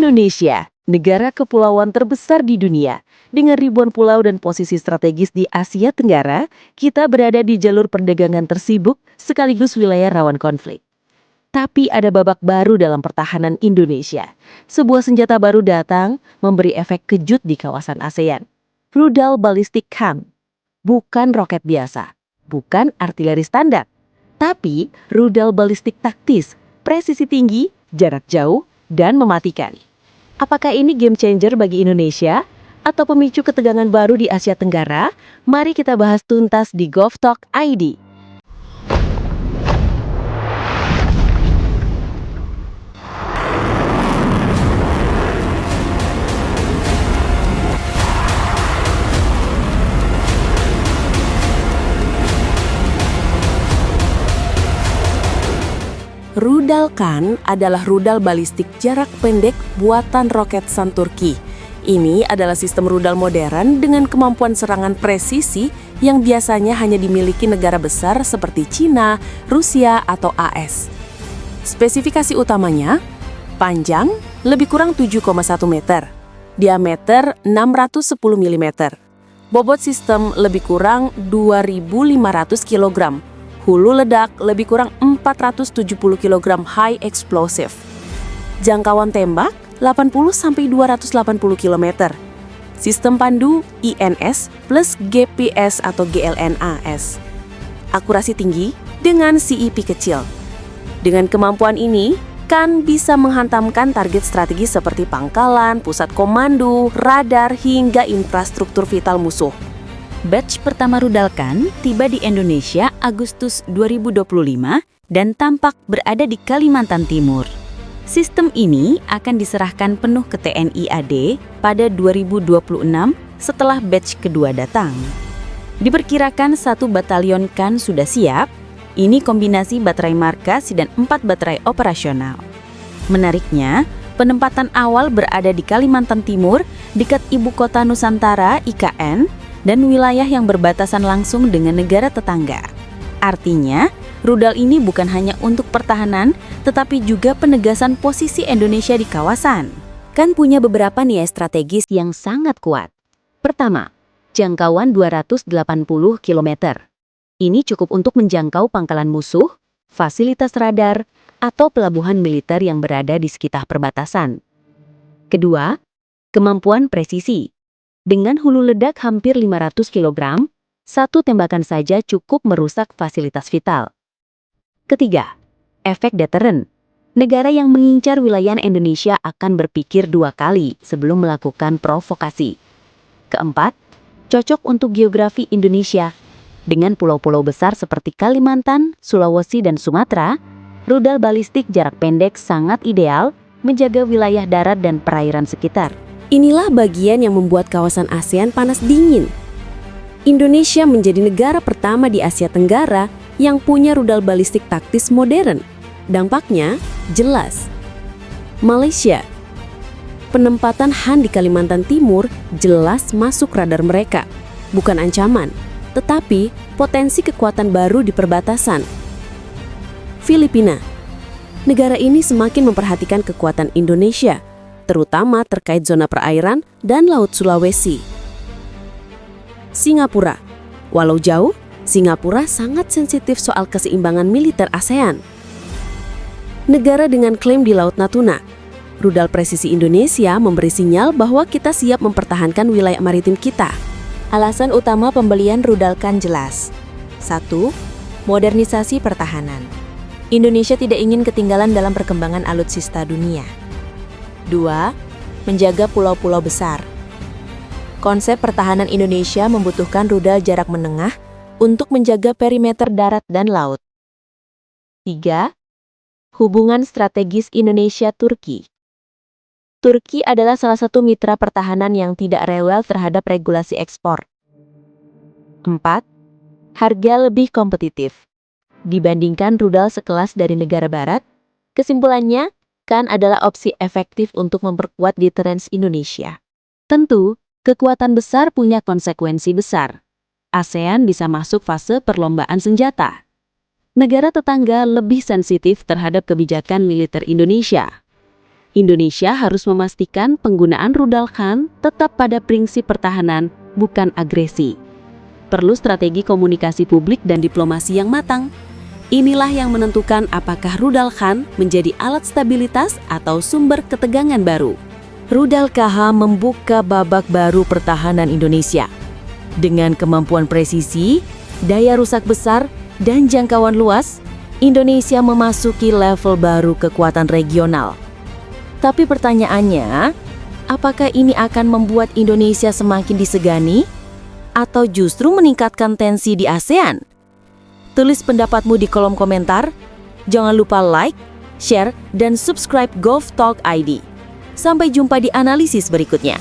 Indonesia, negara kepulauan terbesar di dunia, dengan ribuan pulau dan posisi strategis di Asia Tenggara, kita berada di jalur perdagangan tersibuk sekaligus wilayah rawan konflik. Tapi ada babak baru dalam pertahanan Indonesia. Sebuah senjata baru datang memberi efek kejut di kawasan ASEAN. Rudal Ballistic Cannon. Bukan roket biasa, bukan artileri standar, tapi rudal balistik taktis, presisi tinggi, jarak jauh, dan mematikan. Apakah ini game changer bagi Indonesia? Atau pemicu ketegangan baru di Asia Tenggara? Mari kita bahas tuntas di GovTalk ID. Rudal Cannon adalah rudal balistik jarak pendek buatan Roketsan Turki. Ini adalah sistem rudal modern dengan kemampuan serangan presisi yang biasanya hanya dimiliki negara besar seperti Cina, Rusia, atau AS. Spesifikasi utamanya, panjang lebih kurang 7,1 meter, diameter 610 mm, bobot sistem lebih kurang 2.500 kg, hulu ledak lebih kurang 470 kg high explosive. Jangkauan tembak 80-280 km. Sistem pandu INS plus GPS atau GLNAS. Akurasi tinggi dengan CEP kecil. Dengan kemampuan ini, Cannon bisa menghantamkan target strategis seperti pangkalan, pusat komando, radar, hingga infrastruktur vital musuh. Batch pertama Rudal Cannon tiba di Indonesia Agustus 2025 dan tampak berada di Kalimantan Timur. Sistem ini akan diserahkan penuh ke TNI AD pada 2026 setelah batch kedua datang. Diperkirakan 1 batalion Cannon sudah siap, ini kombinasi baterai markas dan 4 baterai operasional. Menariknya, penempatan awal berada di Kalimantan Timur, dekat ibu kota Nusantara IKN, dan wilayah yang berbatasan langsung dengan negara tetangga. Artinya, rudal ini bukan hanya untuk pertahanan, tetapi juga penegasan posisi Indonesia di kawasan. Kan punya beberapa nilai strategis yang sangat kuat. Pertama, jangkauan 280 km. Ini cukup untuk menjangkau pangkalan musuh, fasilitas radar, atau pelabuhan militer yang berada di sekitar perbatasan. Kedua, kemampuan presisi. Dengan hulu ledak hampir 500 kg, satu tembakan saja cukup merusak fasilitas vital. Ketiga, efek deterren. Negara yang mengincar wilayah Indonesia akan berpikir 2 kali sebelum melakukan provokasi. Keempat, cocok untuk geografi Indonesia. Dengan pulau-pulau besar seperti Kalimantan, Sulawesi, dan Sumatera, rudal balistik jarak pendek sangat ideal menjaga wilayah darat dan perairan sekitar. Inilah bagian yang membuat kawasan ASEAN panas dingin. Indonesia menjadi negara pertama di Asia Tenggara yang punya rudal balistik taktis modern. Dampaknya jelas. Malaysia. Penempatan Han di Kalimantan Timur jelas masuk radar mereka. Bukan ancaman, tetapi potensi kekuatan baru di perbatasan. Filipina. Negara ini semakin memperhatikan kekuatan Indonesia, terutama terkait zona perairan dan Laut Sulawesi. Singapura. Walau jauh, Singapura sangat sensitif soal keseimbangan militer ASEAN. Negara dengan klaim di Laut Natuna. Rudal presisi Indonesia memberi sinyal bahwa kita siap mempertahankan wilayah maritim kita. Alasan utama pembelian Rudal Cannon jelas. 1. Modernisasi pertahanan. Indonesia tidak ingin ketinggalan dalam perkembangan alutsista dunia. 2. Menjaga pulau-pulau besar. Konsep pertahanan Indonesia membutuhkan rudal jarak menengah untuk menjaga perimeter darat dan laut. 3. Hubungan strategis Indonesia-Turki. Turki adalah salah satu mitra pertahanan yang tidak rewel terhadap regulasi ekspor. 4. Harga lebih kompetitif. Dibandingkan rudal sekelas dari negara barat, kesimpulannya, Cannon adalah opsi efektif untuk memperkuat deterrence Indonesia. Tentu, kekuatan besar punya konsekuensi besar. ASEAN bisa masuk fase perlombaan senjata. Negara tetangga lebih sensitif terhadap kebijakan militer Indonesia. Indonesia harus memastikan penggunaan rudal Khan tetap pada prinsip pertahanan, bukan agresi. Perlu strategi komunikasi publik dan diplomasi yang matang. Inilah yang menentukan apakah rudal Khan menjadi alat stabilitas atau sumber ketegangan baru. Rudal KH membuka babak baru pertahanan Indonesia. Dengan kemampuan presisi, daya rusak besar, dan jangkauan luas, Indonesia memasuki level baru kekuatan regional. Tapi pertanyaannya, apakah ini akan membuat Indonesia semakin disegani atau justru meningkatkan tensi di ASEAN? Tulis pendapatmu di kolom komentar. Jangan lupa like, share, dan subscribe Golf Talk ID. Sampai jumpa di analisis berikutnya.